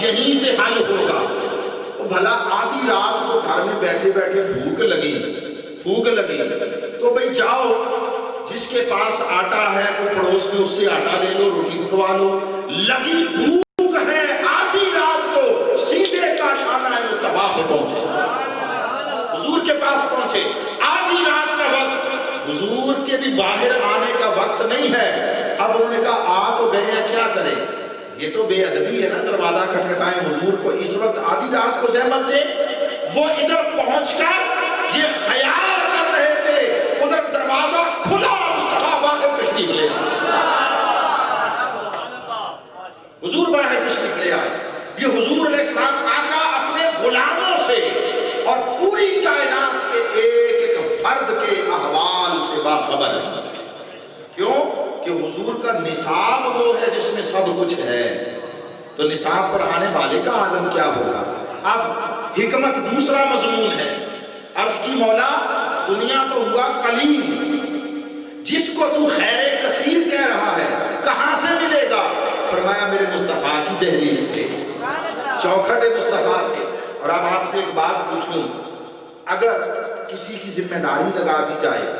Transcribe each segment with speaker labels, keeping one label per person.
Speaker 1: یہیں سے حل ہوگا۔ بھلا آدھی رات کو گھر میں بیٹھے بیٹھے بھوک لگی تو بھئی جاؤ، جس کے پاس آٹا ہے وہ پڑوس میں اس سے آٹا لے لو، روٹی پکوا لو۔ لگی بھوک ہے، آدھی رات کو سیدھے کاشانہ مصطفیٰ پہ پہنچے، حضور کے پاس پہنچے۔ آدھی رات کا وقت، حضور کے بھی باہر آنے کا وقت نہیں ہے۔ اب انہوں نے کہا آ تو گئے ہیں، کیا کریں؟ یہ تو بے ادبی ہے نا، دروازہ کھٹکھٹائیں حضور کو اس وقت آدھی رات کو زحمت دے۔ وہ ادھر پہنچ کر یہ خیال کر رہے تھے، ادھر دروازہ کھلا، مصطفیٰ باہر تشریف لے آئے، حضور باہر تشریف لے آئے۔ یہ حضور علیہ السلام آقا اپنے غلاموں سے اور پوری کائنات کے ایک ایک فرد کے احوال سے باخبر ہے۔ کیوں؟ کہ حضور کا نصاب وہ ہے جس میں سب کچھ ہے، تو نصاب پر آنے والے کا عالم کیا ہوگا۔ اب حکمت دوسرا مضمون ہے۔ عرض کی مولا دنیا تو ہوا قلیل، جس کو تو خیر کثیر کہہ رہا ہے کہاں سے ملے گا؟ فرمایا میرے مصطفیٰ کی دہلیز سے، چوکھٹ مصطفیٰ سے۔ اور اب آپ سے ایک بات پوچھوں، اگر کسی کی ذمہ داری لگا دی جائے،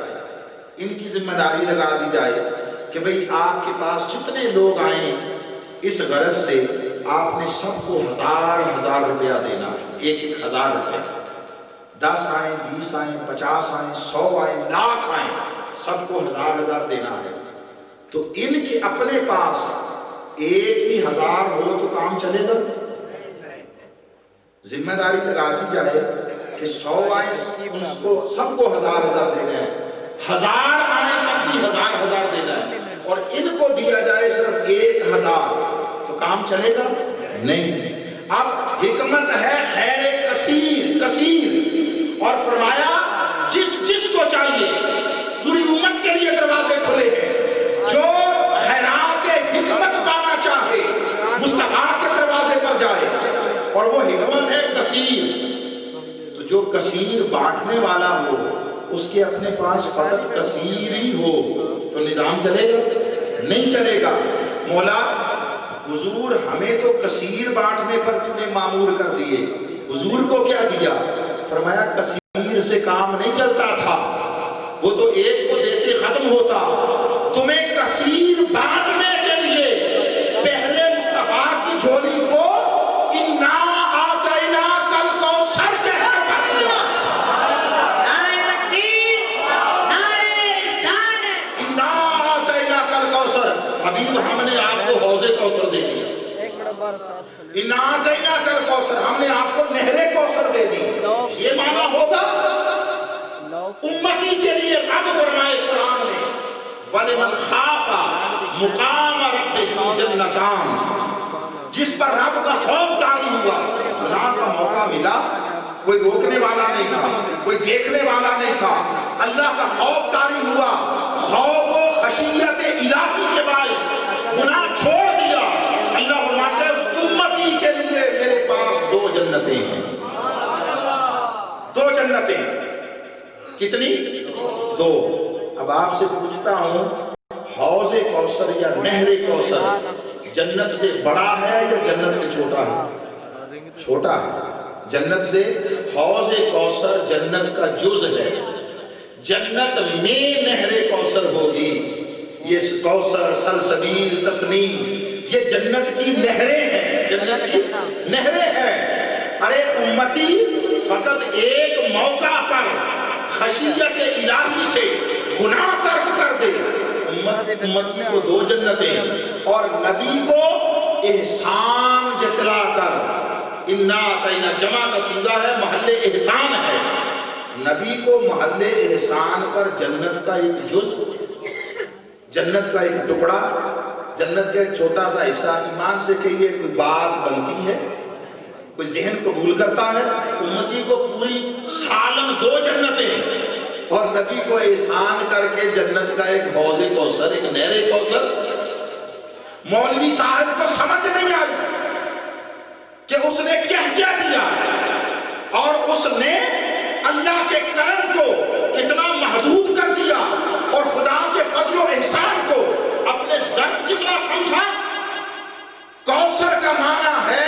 Speaker 1: ان کی ذمہ داری لگا دی جائے کہ بھئی آپ کے پاس جتنے لوگ آئیں اس غرض سے آپ نے سب کو 1000 روپیہ دینا ہے، ایک 1000 روپیہ، 10 آئیں، 20 آئیں، 50 آئیں، 100 آئیں، لاکھ آئیں، سب کو 1000 دینا ہے۔ تو ان کے اپنے پاس ایک ہی 1000 ہو تو کام چلے گا؟ ذمہ داری لگا دی جائے کہ 100 آئیں اس کو سب کو 1000 دینا ہے، 1000 آئیں تب بھی 1000 دینا ہے، اور ان کو دیا جائے صرف 1000 تو کام چلے گا؟ نہیں۔ اب حکمت ہے خیر کثیر، اور فرمایا جس کو چاہیے، پوری امت کے لیے دروازے کھلے ہیں، جو خیرات حکمت پانا چاہے مصطفیٰ کے دروازے پر جائے، اور وہ حکمت ہے کثیر۔ تو جو کثیر بانٹنے والا ہو، اس کے اپنے پاس فقط کثیر ہی ہو تو نظام چلے گا؟ نہیں چلے گا۔ مولا حضور ہمیں تو کثیر بانٹنے پر تو نے معمور کر دیے، حضور کو کیا دیا؟ فرمایا کثیر سے کام نہیں چلتا تھا، وہ تو ایک کو دیتے ختم ہوتا، تمہیں کثیر بانٹنے کے لیے پہلے مصطفیٰ کی جھولی کو اِنَّا آتَيْنَاكَ الْكَوْثَرَ کہہ کر بھر دیا۔ حبیب ہم نے آپ کو حوض کوثر دے دیا، اِنَّا آتَيْنَاكَ الْكَوْثَرَ ہم نے آپ کو نہر کوثر دے دی۔ یہ معنی ہوگا امتی کے لیے رب فرمائے قرآن میں وَلِمَنْ خَافَ مُقَامَ رَبِّهِ جَنَّتَانِ، جس پر رب کا خوف طاری ہوا، گناہ کا موقع ملا، کوئی روکنے والا نہیں تھا، کوئی دیکھنے والا نہیں تھا، اللہ کا خوف طاری ہوا، خوف و خشیت الہی کے باعث گناہ چھوڑ دیا، اللہ فرماتے ہیں اس امتی کے لیے میرے پاس 2 جنتیں ہیں، 2 جنتیں۔ کتنی؟ 2۔ اب آپ سے پوچھتا ہوں، حوض کوثر یا نہر کوثر جنت سے بڑا ہے یا جنت سے چھوٹا ہے؟ چھوٹا ہے جنت سے۔ حوض کوثر جنت کا جز ہے، جنت میں نہر کوثر ہوگی۔ یہ کوثر، سلسبیل، تسنیم، یہ جنت کی نہریں ہیں، جنت کی نہریں ہیں۔ ارے امتی فقط ایک موقع پر خشیت الہی سے گناہ ترک کر دے، امتی کو 2 جنتیں، اور نبی کو احسان جتلا کر، اِنَّا آتَيْنَا جمع کا صیغہ ہے، محل احسان ہے، نبی کو محل احسان پر جنت کا ایک جز، جنت کا ایک ٹکڑا، جنت کا ایک چھوٹا سا حصہ، ایمان سے کہیے کوئی بات بنتی ہے، کوئی ذہن قبول کرتا ہے؟ امتی کو پوری سالم 2 جنتیں، اور نبی کو احسان کر کے جنت کا ایک حوض کوثر، ایک نہر کوثر۔ مولوی صاحب کو سمجھ نہیں آئی کہ اس نے کیا دیا، اور اس نے اللہ کے کرم کو کتنا محدود کر دیا، اور خدا کے فضل و احسان کو اپنے ذات جتنا سمجھا۔ کوثر کا معنی ہے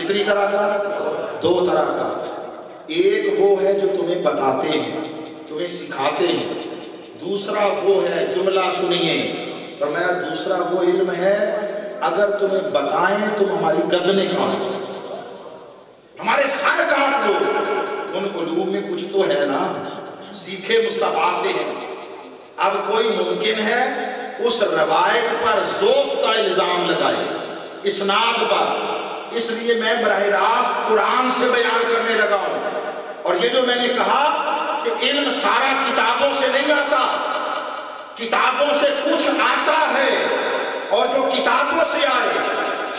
Speaker 1: کتنی طرح کا؟ دو طرح کا. ایک وہ ہے جو تمہیں بتاتے ہیں، تمہیں سکھاتے ہیں. دوسرا وہ ہے، جملہ سنیے، فرمایا دوسرا وہ علم ہے اگر تمہیں بتائیں تم ہماری گردنیں کاٹ دو، ہمارے سر کاٹ دو. ان علوم میں کچھ تو ہے نا، سیکھے مصطفیٰ سے ہیں. اب کوئی ممکن ہے اس روایت پر ذوق کا الزام لگائے، اسناد پر. اس لیے میں براہ راست قرآن سے بیان کرنے لگا ہوں. اور یہ جو میں نے کہا کہ علم سارا کتابوں سے نہیں آتا، کتابوں سے کچھ آتا ہے، اور جو کتابوں سے آئے،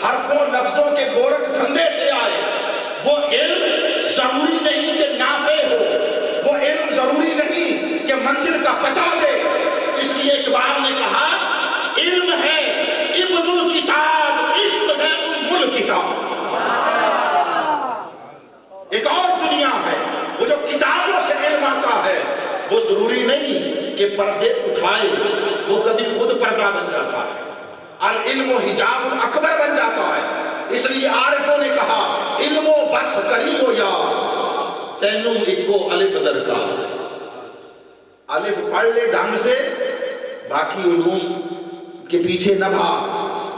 Speaker 1: حرفوں لفظوں کے گورکھ دھندے سے آئے، وہ علم ضروری نہیں کہ نافع ہو، وہ علم ضروری نہیں کہ منزل کا پتہ دے. اس لیے اقبال نے کہا علم ہے ابن الکتاب، عشق ہے ام الکتاب. ایک اور دنیا ہے، وہ جو کتابوں سے علم آتا ہے وہ ضروری نہیں کہ پردے اٹھائے، وہ کبھی خود پردہ بن جاتا ہے. العلم حجاب اکبر بن جاتا ہے. اس لیے عارفوں نے کہا علم و بس کری ہو یا تینوں اکو الف درکار. الف پڑھ لے ڈھنگ سے، باقی علوم کے پیچھے نہ بھاگ.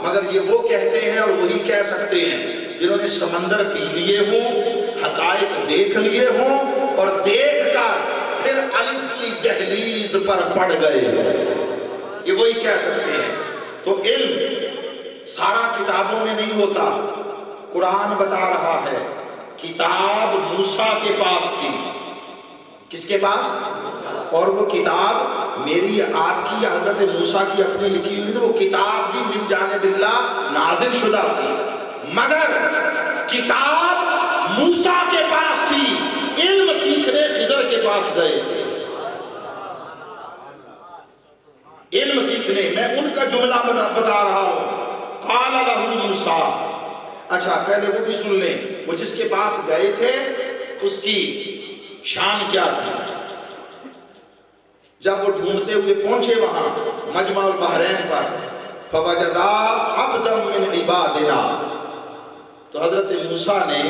Speaker 1: مگر یہ وہ کہتے ہیں اور وہی کہہ سکتے ہیں جنہوں نے سمندر پی لیے ہوں، حقائق دیکھ لیے ہوں، اور دیکھ کر پھر الف کی دہلیز پر پڑ گئے. یہ وہی کہہ سکتے ہیں. تو علم سارا کتابوں میں نہیں ہوتا. قرآن بتا رہا ہے کتاب موسیٰ کے پاس تھی. کس کے پاس؟ اور وہ کتاب میری آپ کی حضرت موسیٰ کی اپنی لکھی ہوئی تھی. وہ کتاب بھی من جانب اللہ نازل شدہ تھی، مگر کتاب موسیٰ کے پاس تھی. علم سیکھنے خضر کے پاس گئے. علم سیکھنے میں ان کا جملہ بتا رہا ہوں. قال لہ موسیٰ. اچھا پہلے وہ بھی سن لیں. وہ جس کے پاس گئے تھے اس کی شان کیا تھی. جب وہ ڈھونڈتے ہوئے پہنچے وہاں مجمع البحرین پر، فوجدا عبدا من عبادنا، تو حضرت موسیٰ نے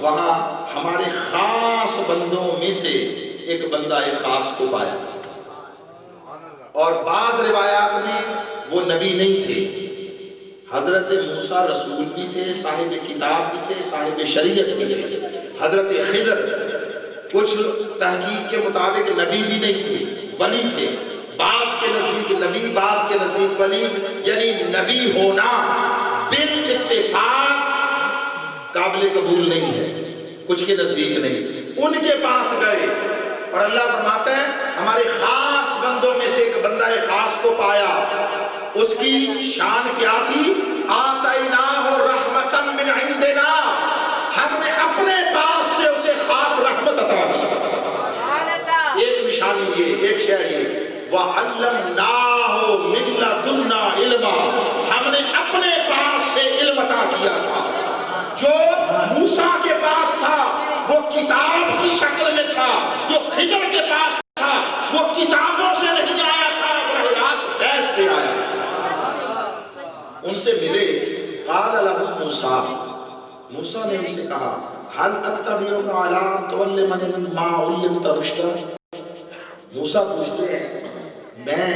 Speaker 1: وہاں ہمارے خاص بندوں میں سے ایک بندہ خاص کو پایا. اور بعض روایات میں وہ نبی نہیں تھے. حضرت موسیٰ رسول بھی تھے، صاحب کتاب بھی تھے، صاحب شریعت بھی تھے. حضرت خضر کچھ تحقیق کے مطابق نبی بھی نہیں تھے، ولی تھے. بعض کے نزدیک نبی، بعض کے نزدیک ولی. یعنی نبی ہونا بالاتفاق قابل قبول نہیں ہے، کچھ کے نزدیک نہیں. ان کے پاس گئے اور اللہ فرماتے ہیں ہمارے خاص بندوں میں سے ایک بندہ خاص کو پایا. اس کی شان کیا تھی؟ آتیناہ رحمتا من عندنا، ہم نے اپنے پاس سے اسے خاص رحمت عطا کی. ایک نشانی یہ، ایک شے یہ، وَعَلَّمْنَاهُ مِن لَدُنَّا عِلْمًا، ہم نے اپنے پاس سے علم عطا کیا تھا. جو موسیٰ کے پاس تھا وہ کتاب کی شکل میں تھا، جو خضر کے پاس تھا وہ کتابوں سے نہیں آیا تھا، براہ راست فیض سے آیا. ان سے ملے. قال لہ موسیٰ، موسیٰ نے ان سے کہا هل اتبعک علی ان تعلمنی مما علمت رشدا. موسیٰ پوچھتے ہیں میں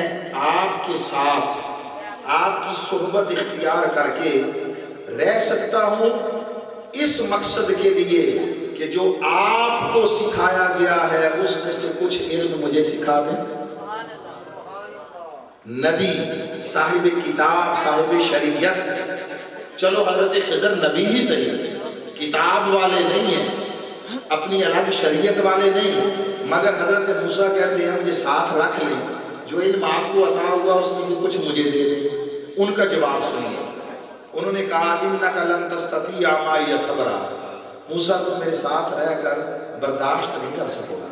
Speaker 1: آپ کے ساتھ آپ کی صحبت اختیار کر کے رہ سکتا ہوں اس مقصد کے لیے کہ جو آپ کو سکھایا گیا ہے اس میں سے کچھ علم مجھے سکھا دیں. نبی، صاحب کتاب، صاحب شریعت. چلو حضرت خضر نبی ہی صحیح، کتاب والے نہیں ہیں، اپنی الگ شریعت والے نہیں، مگر حضرت موسیٰ کہتے ہیں مجھے ساتھ رکھ لیں، جو علم آپ کو عطا ہوا اس میں سے کچھ مجھے دے دیں. ان کا جواب سنیے. انہوں نے کہا اِنَّكَ لَن تَسْتَطِيعَ مَعِيَ صَبْرًا. موسیٰ تم میرے ساتھ رہ کر برداشت نہیں کر سکو گا.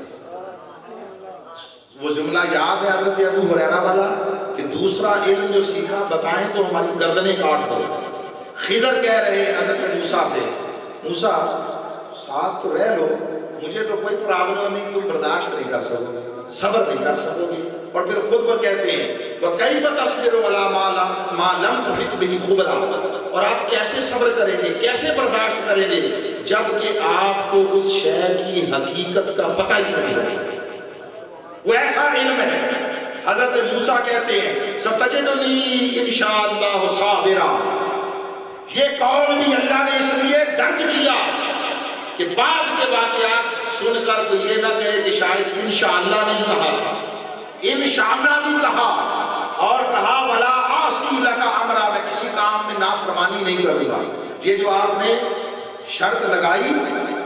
Speaker 1: وہ جملہ یاد ہے حضرت ابو ہریرہ والا کہ دوسرا علم جو سیکھا بتائیں تو ہماری گردنیں کاٹ دو. خضر کہہ رہے ہیں حضرت موسیٰ سے موسیٰ ساتھ تو رہ لو، مجھے تو کوئی پرابلم نہیں، تم برداشت نہیں کر سکو گے، صبر نہیں کر سکو گے. اور پھر خود وہ کہتے ہیں وَكَيْفَ تَصْبِرُ عَلَىٰ مَا لَمْ تُحِطْ بِهِ خُبْرًا، اور آپ کیسے صبر کریں گے، کیسے برداشت کریں گے جبکہ آپ کو اس شے کی حقیقت کا پتہ ہی نہیں ہے۔ وہ ایسا علم ہے۔ حضرت موسیٰ کہتے ہیں سَتَجِدُنِي إِنْ شَاءَ اللَّهُ صَابِرًا، یہ قول بھی اللہ نے اس لیے درج کیا کہ بعد کے واقعات سن کر کوئی یہ نہ کہے کہ شاید انشاءاللہ نہیں کہا تھا، انشاءاللہ بھی کہا، اور کہا وَلَا عَاصِي لَكَ أَمْرًا، میں کسی کام میں نافرمانی نہیں کروں گا۔ یہ جو آپ نے شرط لگائی،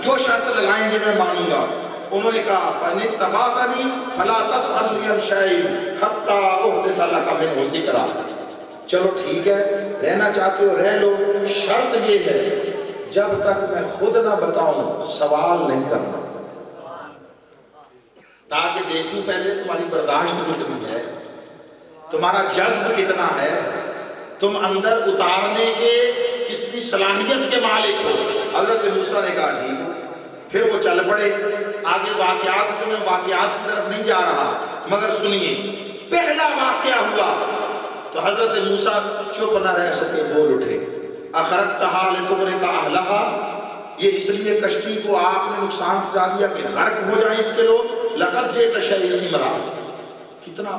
Speaker 1: جو شرط لگائیں گے میں مانوں گا۔ انہوں نے کہا فَإِنِ اتَّبَعْتَنِي فَلَا تَسْأَلْنِي عَنْ شَيْءٍ حَتَّىٰ أُحْدِثَ لَكَ مِنْهُ ذِكْرًا، چلو ٹھیک ہے، رہنا چاہتے ہو رہ لو، شرط یہ ہے جب تک میں خود نہ بتاؤں سوال نہیں کرنا، تاکہ دیکھوں پہلے تمہاری برداشت کتنی ہے، تمہارا جذب کتنا ہے، تم اندر اتارنے کے کتنی صلاحیت کے مالک ہو۔ حضرت موسیٰ نے کہا ٹھیک ہے، پھر وہ چل پڑے آگے واقعات کو، میں واقعات کی طرف نہیں جا رہا، مگر سنیے پہلا واقعہ ہوا تو حضرت موسیٰ چپ نہ رہ سکے، بول اٹھے اخرجتہا لتغرق اہلہا، یہ اس لیے کشتی کو آپ نے نقصان پہنچا دیا کہ غرق ہو جائیں اس کے لوگ، لقد جئت شیئا امرا، کتنا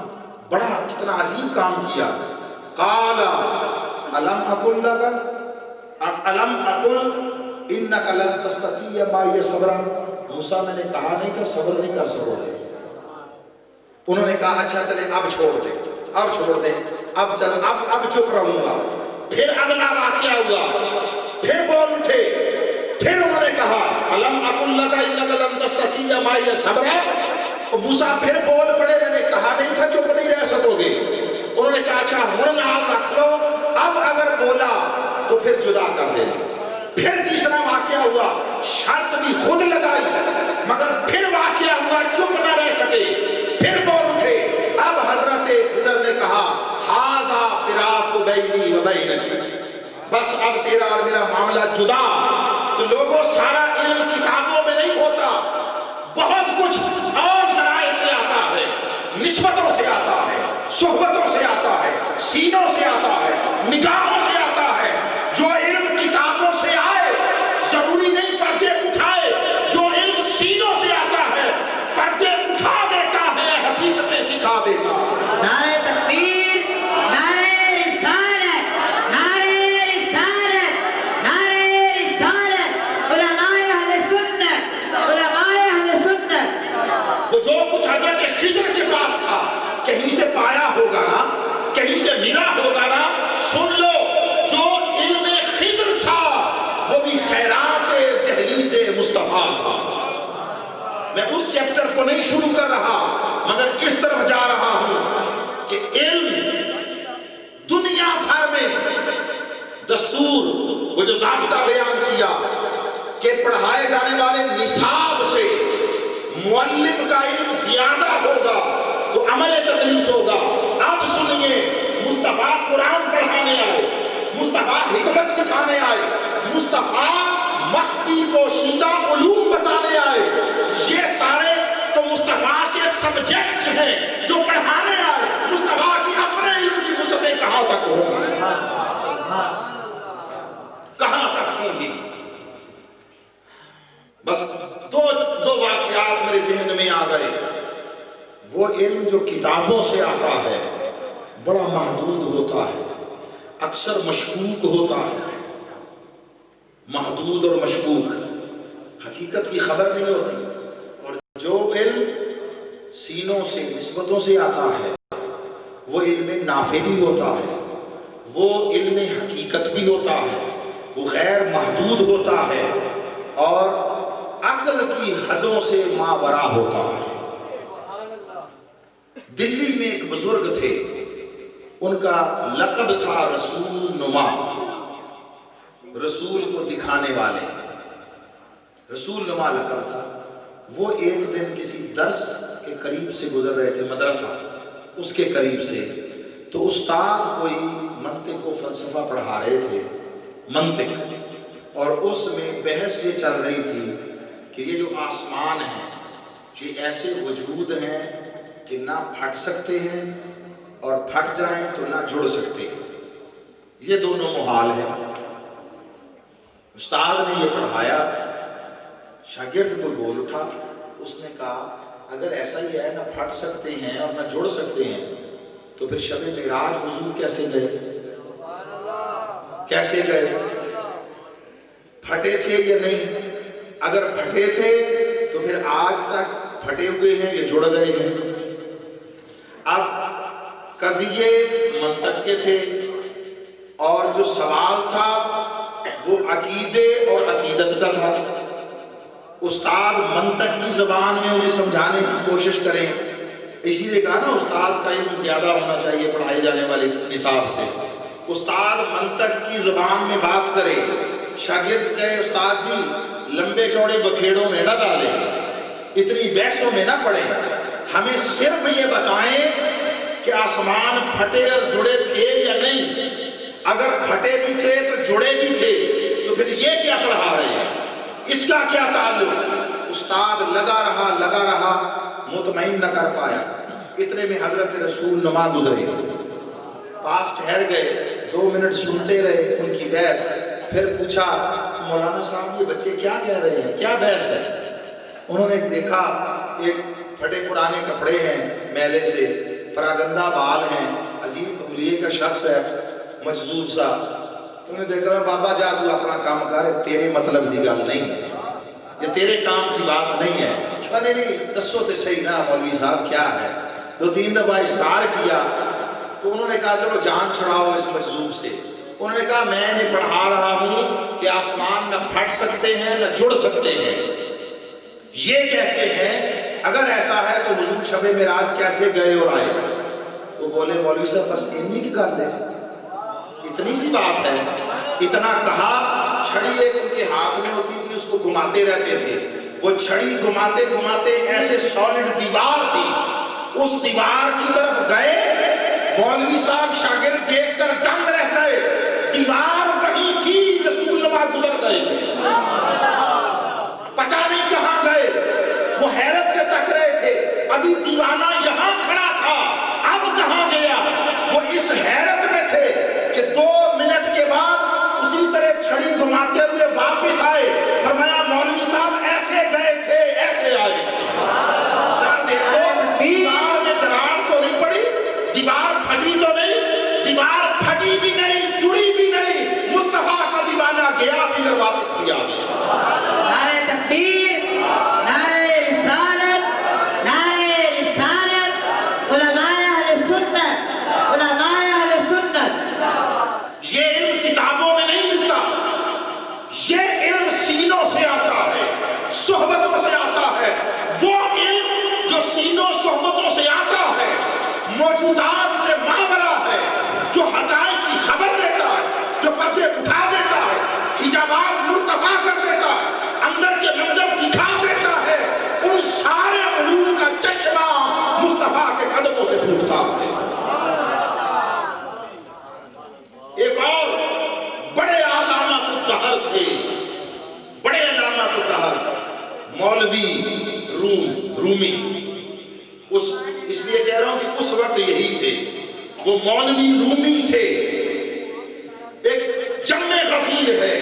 Speaker 1: بڑا کتنا عجیب کام کیا۔ قال الم اقل لک الم اقل انک لن تستطیع معی صبرا، موسیٰ میں نے کہا نہیں تھا صبر نہیں کر سکو گے؟ انہوں نے کہا اچھا چلے اب چھوڑ دیں، اب چھوڑ دیں، اب چپ رہوں گا۔ پھر اگلا واقعہ ہوا، پھر بول اٹھے، پھر انہوں نے کہا الم اقل لک انک لن تستطیع معی صبرا، موسیٰ پھر بول پڑے میں نے کہا نہیں تھا چپ نہیں رہ سکو گے؟ انہوں نے کہا اچھا من آپ رکھ لو، اب اگر بولا تو پھر جدا کر دینا۔ پھر تیسرا واقعہ ہوا، شرط بھی خود لگائی مگر پھر واقعہ ہوا چپ نہ رہ سکے، پھر بول اٹھے۔ اب حضرت خضر نے کہا ھذا فراق بینی و بینک، بس اب تیرا اور میرا معاملہ جدا۔ تو لوگوں سارا علم کتابوں میں نہیں ہوتا، بہت کچھ اور ذرائع سے آتا ہے، نسبتوں سے آتا ہے، صحبتوں سے آتا ہے، سینوں سے آتا ہے، نگاہوں سے آتا ہے۔ جو علم کتابوں سے آئے ضروری نہیں پردے اٹھائے، جو علم سینوں سے آتا ہے پردے اٹھا دیتا ہے، حقیقتیں دکھا دیتا ہے۔
Speaker 2: نعرہ تکبیر، نعرہ رسالت، نعرہ رسالت، نعرہ رسالت، علماء اہل سنت، علماء اہل سنت۔
Speaker 1: وہ جو کچھ حضرت خضر کے پاس تھا کہیں سے پایا ہوگا نا، کہیں سے ملا ہوگا نا، سن لو جو علم خضر تھا وہ بھی خیرات دہلیز مصطفیٰ تھا۔ میں اس چیپٹر کو نہیں شروع کر رہا مگر اس طرف جا رہا ہوں کہ علم دنیا بھر میں دستور، وہ جو ضابطہ بیان کیا کہ پڑھائے جانے والے نصاب سے معلم کا علم زیادہ ہوگا تو عمل تدریس ہوگا۔ اب سنیے، مصطفیٰ قرآن پڑھانے آئے، مصطفیٰ حکمت سکھانے آئے، مصطفیٰ مخفی پوشیدہ علوم بتانے آئے، یہ سارے تو مصطفیٰ کے سبجیکٹس ہیں جو پڑھانے آئے۔ مصطفیٰ کی اپنے علم کی وسعتیں کہاں تک ہوں گی، کہاں تک ہوں گی؟ بس دو واقعات میرے ذہن میں آ گئے۔ وہ علم جو کتابوں سے آتا ہے بڑا محدود ہوتا ہے، اکثر مشکوک ہوتا ہے، محدود اور مشکوک، حقیقت کی خبر نہیں ہوتی۔ اور جو علم سینوں سے نسبتوں سے آتا ہے وہ علم نافع بھی ہوتا ہے، وہ علم حقیقت بھی ہوتا ہے، وہ غیر محدود ہوتا ہے اور عقل کی حدوں سے ماورا ہوتا ہے۔ دلی میں ایک بزرگ تھے، ان کا لقب تھا رسول نما، رسول کو دکھانے والے، رسول نما لقب تھا۔ وہ ایک دن کسی درس کے قریب سے گزر رہے تھے، مدرسہ اس کے قریب سے، تو استاد کوئی منطق و فلسفہ پڑھا رہے تھے، منطق، اور اس میں بحث یہ چل رہی تھی کہ یہ جو آسمان ہیں یہ ایسے وجود ہیں کہ نہ پھٹ سکتے ہیں اور پھٹ جائیں تو نہ جڑ سکتے، یہ دونوں محال ہیں۔ استاد نے یہ پڑھایا، شاگرد کو بول اٹھا، اس نے کہا اگر ایسا ہی ہے، نہ پھٹ سکتے ہیں اور نہ جڑ سکتے ہیں، تو پھر شب معراج حضور کیسے گئے؟ کیسے گئے؟ پھٹے تھے یا نہیں؟ اگر پھٹے تھے تو پھر آج تک پھٹے ہوئے ہیں یا جڑ گئے ہیں؟ اب قضیے منطق کے تھے، اور جو سوال تھا وہ عقیدے اور عقیدت کا تھا۔ استاد منطق کی زبان میں انہیں سمجھانے کی کوشش کریں، اسی لیے کہا نا استاد کا علم زیادہ ہونا چاہیے پڑھائے جانے والے نصاب سے۔ استاد منطق کی زبان میں بات کرے، شاگرد کہے استاد جی لمبے چوڑے بکھیڑوں میں نہ ڈالیں، اتنی بحثوں میں نہ پڑیں، ہمیں صرف یہ بتائیں کہ آسمان پھٹے اور جڑے تھے یا نہیں؟ اگر پھٹے بھی تھے تو جڑے بھی تھے، تو پھر یہ کیا پڑھا رہے ہیں؟ اس کا کیا تعلق؟ استاد لگا رہا، مطمئن نہ کر پایا۔ اتنے میں حضرت رسول نما گزرے، پاس ٹھہر گئے، 2 منٹ سنتے رہے ان کی بحث، پھر پوچھا مولانا صاحب یہ بچے کیا کہہ رہے ہیں، کیا بحث ہے؟ انہوں نے دیکھا ایک پھٹے پرانے کپڑے ہیں میلے سے، پراگندہ بال ہیں، عجیب حلیے کا شخص ہے، مجذوب سا۔ انہوں نے دیکھا بابا جا تو اپنا کام کر، تیرے مطلب دی گل نہیں، یہ تیرے کام کی بات نہیں ہے۔ نہیں دسو تے صحیح نا مولوی صاحب کیا ہے؟ 2-3 دفعہ اشتہار کیا تو انہوں نے کہا چلو جان چھڑاؤ اس مجذوب سے۔ انہوں نے کہا میں نے پڑھا رہا ہوں کہ آسمان نہ پھٹ سکتے ہیں نہ جڑ سکتے ہیں، یہ کہتے ہیں اگر ایسا ہے تو حضور شب معراج کیسے گئے اور آئے؟ وہ بولے مولوی صاحب بس اتنی کی گل ہے، اتنی سی بات ہے۔ اتنا کہا، چھڑی ایک ان کے ہاتھ میں ہوتی تھی، اس کو گھماتے رہتے تھے، وہ چھڑی گھماتے گھماتے ایسے سالڈ دیوار تھی، اس دیوار کی طرف گئے، مولوی صاحب شاگرد دیکھ کر دنگ رہ گئے، دیوار وہی تھی، رسول اللہ گزر گئے تھے، پتہ نہیں کہاں گئے، وہ حیرت سے تک رہے تھے، ابھی دیوانہ یہاں کھڑا تھا، اب کہاں گیا؟ وہ اس حیرت میں تھے کہ 2 منٹ کے بعد اسی طرح چھڑی گھماتے ہوئے واپس آئے، فرمایا مولوی صاحب ایسے گئے تھے ایسے آئے تھے۔ دیکھو دیوار میں درار تو نہیں پڑی، دیوار پھٹی تو نہیں، دیوار پھٹی بھی نہیں، جڑی بھی نہیں، مصطفیٰ کا دیوانہ گیا بھی اور واپس بھی آ گیا۔
Speaker 2: نعرہ تکبیر، نعرہ رسالت، نعرہ رسالت، علماء اہل سنت، علماء اہل سنت۔
Speaker 1: یہ علم کتابوں میں نہیں ملتا، یہ علم سینوں سے آتا ہے، صحبتوں سے آتا ہے، وہ علم جو سینوں صحبتوں سے آتا ہے، موجودات سے ماورا ہے، جو حقائق کی خبر دیتا ہے، جو پردے اٹھا دیتا ہے، حجابات مرتفع کر دیتا ہے، اندر کے منظر دکھا دیتا ہے، ان سارے علوم کا چشمہ مصطفیٰ کے قدموں سے پھوٹتا ہے۔ ایک اور بڑے علامات الدہر تھے، بڑے علامات الدہر، مولوی رومی، اس لیے کہہ رہا ہوں کہ اس وقت یہی تھے، وہ مولوی رومی تھے۔ ایک جمع غفیر ہے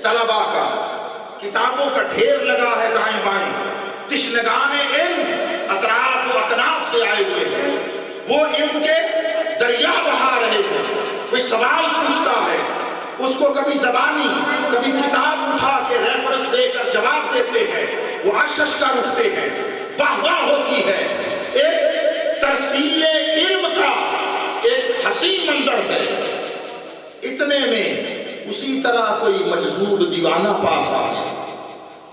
Speaker 1: طلبہ کا، کتابوں کا ڈھیر لگا ہے دائیں بائیں، تشنگان علم اطراف و اکناف سے آئے ہوئے ہیں، وہ علم کے دریا بہا رہے ہیں۔ کوئی سوال پوچھتا ہے، اس کو کبھی زبانی کبھی کتاب اٹھا کے ریفرنس دے کر جواب دیتے ہیں، وہ عشش کا رکھتے ہیں، واہ واہ ہوتی ہے، ایک ترسیل علم کا ایک حسین منظر ہے۔ اتنے میں اسی طرح کوئی مجذوب دیوانہ پاس آ گیا،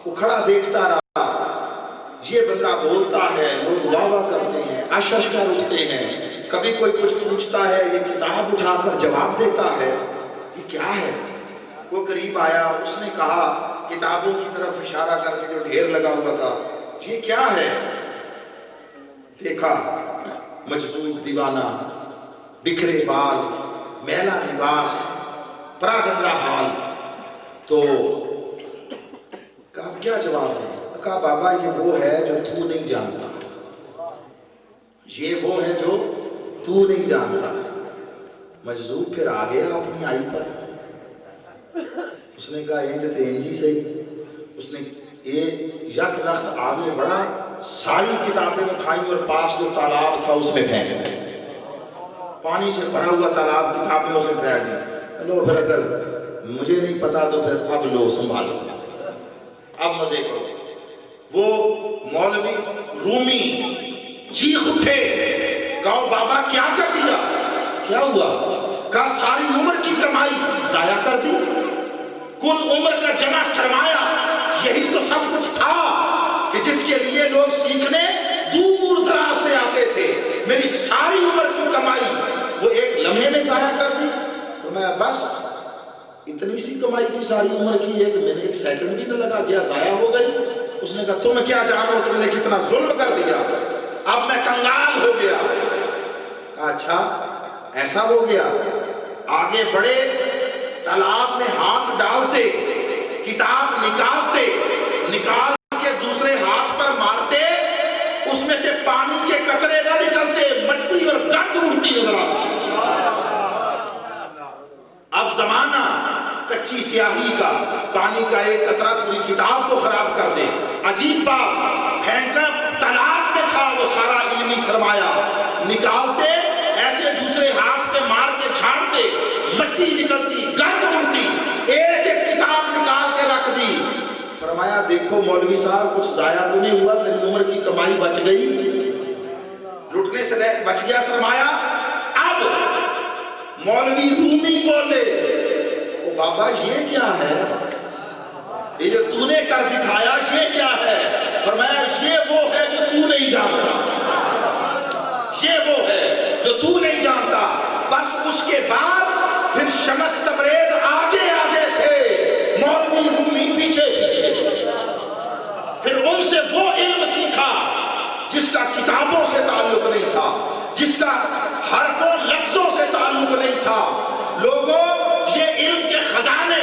Speaker 1: وہ کھڑا دیکھتا رہا، یہ بندہ بولتا ہے، لوگ واہ واہ کرتے ہیں، عشش کا رکھتے ہیں، کبھی کوئی کچھ پوچھتا ہے، یہ کتاب اٹھا کر جواب دیتا ہے، یہ کیا ہے؟ وہ قریب آیا، اس نے کہا کتابوں کی طرف اشارہ کر کے جو ڈھیر لگا ہوا تھا، یہ کیا ہے؟ دیکھا مجذوب دیوانہ، بکھرے بال، میلا لباس، پراگندہ حال، تو کہا کیا جواب ہے؟ کہا بابا یہ وہ ہے جو تو نہیں جانتا، یہ وہ ہے جو تو نہیں جانتا. مجذوب پھر آ گیا اپنی آئی پر. اس نے کہا انج تے انجی صحیح. اس نے یک رخت آگے بڑھا, ساری کتابیں اٹھائیں اور پاس جو تالاب تھا اس میں پھینک دی. پانی سے بھرا ہوا تالاب کتابیں اس میں پھینک دی. لو پھر اگر مجھے نہیں پتا تو پھر اب لو سنبھالو, اب مزے کرو. وہ مولوی رومی چیخ اٹھے, کہو بابا کیا کر دیا؟ کیا ہوا؟ کہا ساری عمر کی کمائی ضائع کر دی. کل عمر کا جمع سرمایہ یہی تو سب کچھ تھا کہ جس کے لیے لوگ سیکھنے دور دراز سے آتے تھے. میری ساری عمر کی کمائی وہ ایک لمحے میں ضائع کر دی. تو میں بس اتنی سی کمائی تھی ساری عمر کی, میں نے ایک سیکنڈ بھی نہ لگا, گیا ضائع ہو گئی. اس نے کہا تم کیا جانو, تم نے کتنا ظلم کر دیا, اب میں کنگال ہو گیا. کہا اچھا ایسا ہو گیا. آگے بڑھے, تالاب میں ہاتھ ڈالتے, کتاب نکالتے, نکال کے دوسرے ہاتھ پر مارتے, اس میں سے پانی کے قطرے نہ نکلتے, مٹی اور گند اڑتی نظر آتی. اب زمانہ کچی سیاہی کا, پانی کا ایک قطرہ پوری کتاب کو خراب کر دے. عجیب بات, پھینکا تالاب میں تھا وہ سارا علمی سرمایہ, نکالتے ایسے دوسرے ہاتھ پہ مار کے چھاڑتے, مٹی نکلتی, گند اڑتی, ایک ایک کتاب نکال کے رکھ دی. فرمایا دیکھو مولوی صاحب کچھ ضائع تو نہیں ہوا, تیری عمر کی کمائی بچ گئی, لٹنے سے بچ گیا سرمایہ. اب مولوی رومی بولے, او بابا یہ کیا ہے, یہ جو تو نے کر دکھایا یہ کیا ہے؟ فرمایا یہ وہ ہے جو تو نہیں جانتا, یہ وہ ہے جو تو نہیں جانتا. بس اس کے بعد پھر شمس تبریز آگے آگے تھے, مولوی رومی پیچھے پیچھے. پھر ان سے وہ علم سیکھا جس کا کتابوں سے تعلق نہیں تھا, جس کا حرف و لفظوں سے تعلق نہیں تھا. لوگوں یہ علم کے خزانے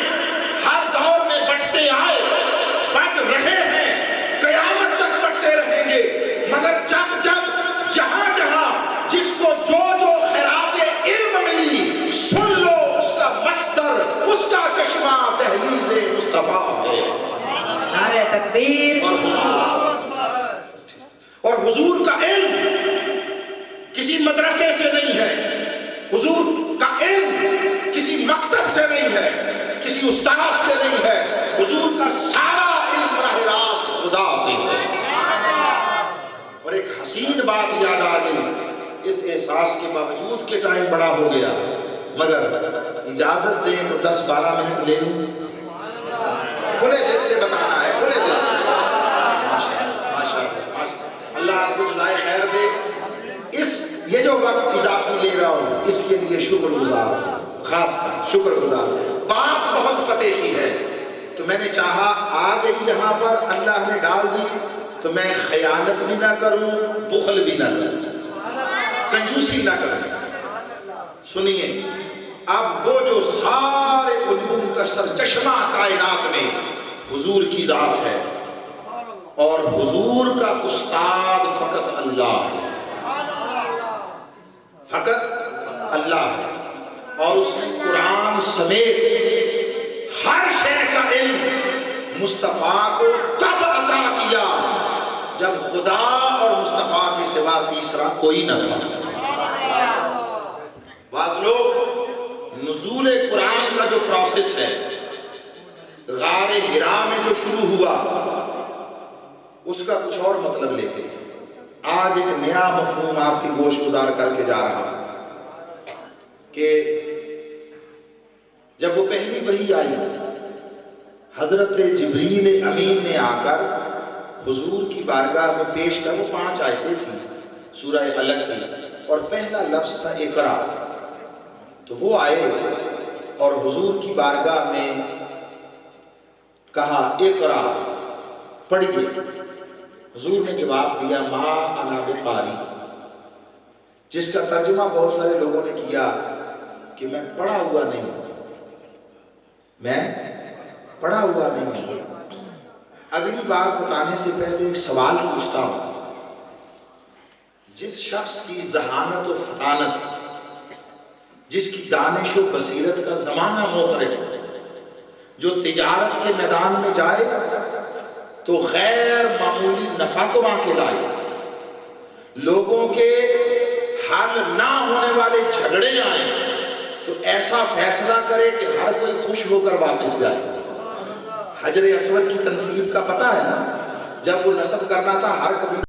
Speaker 1: ہر دور میں بٹتے آئے, بٹ رہے ہیں, قیامت تک بٹتے رہیں گے. مگر جب جب جہاں جہاں جس کو جو جو خیرات علم ملی, سن لو اس کا مصدر, اس کا چشمہ دہلیز مصطفیٰ ہے.
Speaker 2: نعرہ تکبیر.
Speaker 1: اور حضور کا علم کسی مدرسے سے نہیں ہے, حضور کا علم کسی مکتب سے نہیں ہے, کسی استاد سے نہیں ہے, حضور کا سارا علم براہ راست خدا سے ہے. اور ایک حسین بات یاد آ گئی, اس احساس کے باوجود کہ ٹائم بڑا ہو گیا, مگر اجازت دیں تو 10-12 منٹ لے لوں. کھلے دل سے بتانا ہے, کھلے دل سے. اللہ آپ کو جزائے خیر دے. یہ جو وقت اضافی لے رہا ہوں اس کے لیے شکر گزار, خاص شکر گزار. بات بہت پتے کی ہے, تو میں نے چاہا آ گئی یہاں پر, اللہ نے ڈال دی, تو میں خیانت بھی نہ کروں, بخل بھی نہ کروں, کنجوسی نہ کروں. سنیے, اب وہ جو سارے علوم کا سرچشمہ کائنات میں حضور کی ذات ہے, اور حضور کا استاد فقط اللہ ہے, فقط اللہ ہے. اور اس نے قرآن سمیت ہر شے کا علم مصطفیٰ کو تب عطا کیا جب خدا اور مصطفیٰ کے سوا تیسرا کوئی نہ تھا. بعض لوگ نزول قرآن کا جو پروسیس ہے, غار حرا میں جو شروع ہوا, اس کا کچھ اور مطلب لیتے ہیں. آج ایک نیا مفہوم آپ کی گوش گزار کر کے جا رہا ہوں کہ جب وہ پہلی وحی آئی, حضرت جبریل امین نے آ کر حضور کی بارگاہ میں پیش کر, وہ 5 آیتیں تھیں سورہ علق کی, اور پہلا لفظ تھا اقرا. تو وہ آئے اور حضور کی بارگاہ میں کہا اقرا, پڑھیے. حضور نے جواب دیا ما انا بقاری, جس کا ترجمہ بہت سارے لوگوں نے کیا کہ میں پڑھا ہوا نہیں ہوں, میں پڑھا ہوا نہیں ہوں. اگلی بات بتانے سے پہلے ایک سوال پوچھتا ہوں, جس شخص کی ذہانت و فطانت، جس کی دانش و بصیرت کا زمانہ معترف ہو، جو تجارت کے میدان میں جائے تو غیر معمولی نفع کما کے لائے، لوگوں کے حل نہ ہونے والے جھگڑے آئیں تو ایسا فیصلہ کرے کہ ہر کوئی خوش ہو کر واپس جائے۔ حجر اسود کی تنصیب کا پتہ ہے نا، جب وہ نصب کرنا تھا ہر کبھی